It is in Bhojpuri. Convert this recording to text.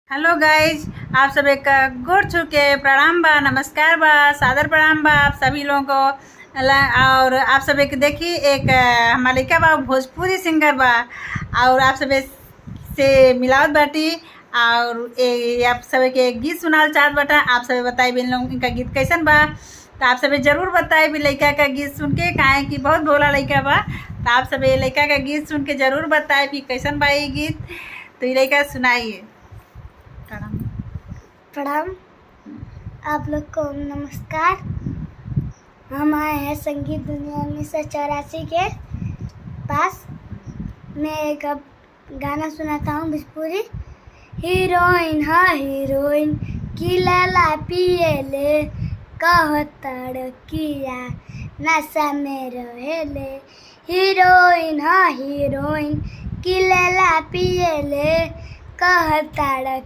हेलो गाइज, आप सब एक गोड़ छू के प्रणाम बा, नमस्कार बा, सादर प्रणाम बा आप सभी लोगों को। और आप सब एक देखी एक हमार लइका बा भोजपुरी सिंगर बा और आप सब से मिलावत बाटी और आप सब के गीत सुनाल चाहत बाटा। आप सब बताई भी लोग इनका गीत कैसन बा, तो आप सब जरूर बताई भी लइका का गीत सुन के, काहे कि बहुत भोला लइका बा। तो आप सब लइका का गीत सुन के जरूर बताए भी कैसन बा ये गीत। तो ये लइका सुनाइए। प्रणाम आप लोग को नमस्कार। हम आए हैं संगीत दुनिया 1984 के पास। मैं एक अब गाना सुनाता हूँ भोजपुरी। हीरोइन हा हीरोइन की लैला पिएले, कहतड़ किया नशा में रहेले। हीरोइन हा हीरोइन की लैला पिएले, कहतड़